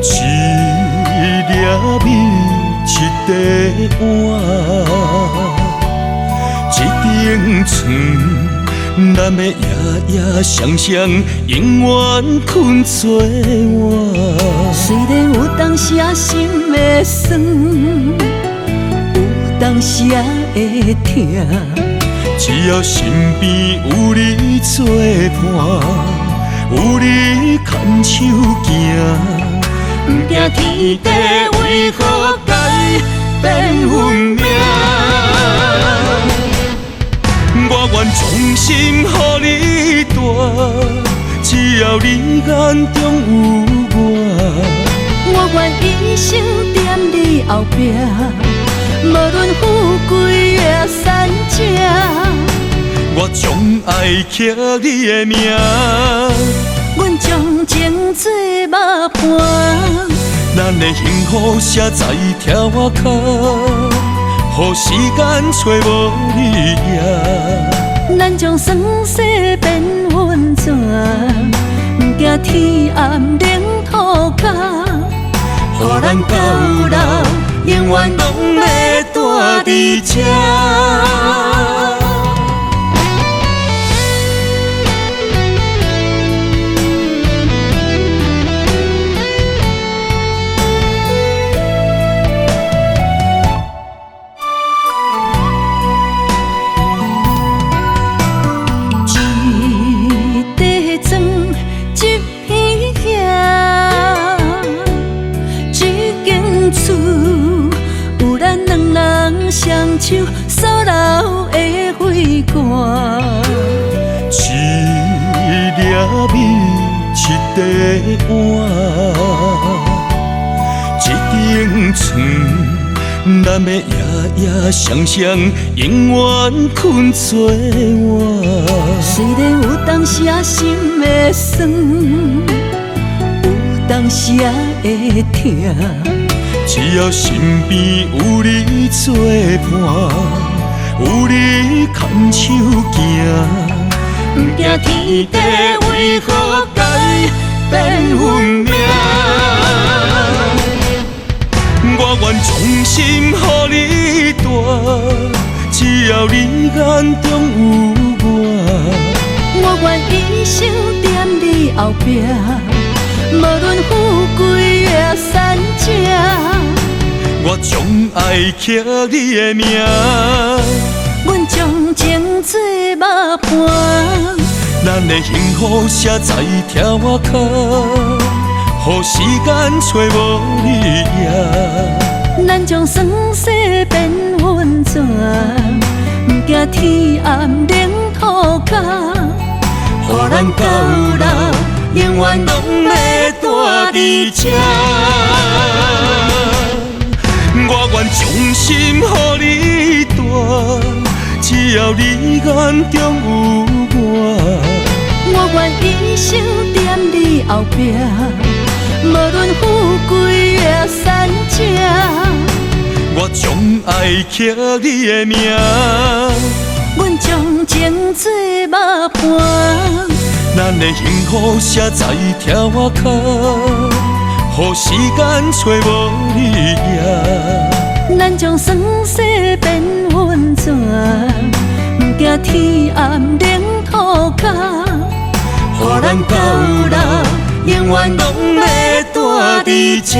一粒米，一块碗，一顶床，咱的夜夜双双，永远困做伴。虽然有当时啊心会酸，有当时啊会痛，只要身边有你作伴，有你牵手行。不惊天地为何改变运命，我愿衷心予你带，只要你眼中有我。我愿一生踮你后壁，无论富贵也善者，我将爱刻你的名。阮将情做肉伴，咱的幸福写在条脚，予时间找无你影。咱将酸涩变温泉，不惊天暗冷土脚，予咱到老永远拢要住伫这。双手所留的花冠，一粒米，一块碗，一顶床，咱的夜夜双双，永远困做伴。虽然有当时啊心会酸，有当时啊会痛。只要身边有你作伴，有你牵手行，不惊天地为何改变运命。我愿衷心予你带，只要你眼中有我。我愿一生踮你后壁，无论富贵也善者，我将爱刻你的名。阮将情做肉伴，咱的幸福写在条脚，予时间找无你影。咱将酸涩变温泉，不惊天暗冷土脚，予咱到老永远拢要住伫这。我愿衷心予你带，只要你眼中有我。我愿一生踮你后壁，无论富贵也善者，我将爱刻你的名。阮将情做肉伴，咱的幸福写在条脚，予时间找无你影。咱将酸涩变温泉，不惊天暗冷土脚，予咱到老永远拢要住伫这。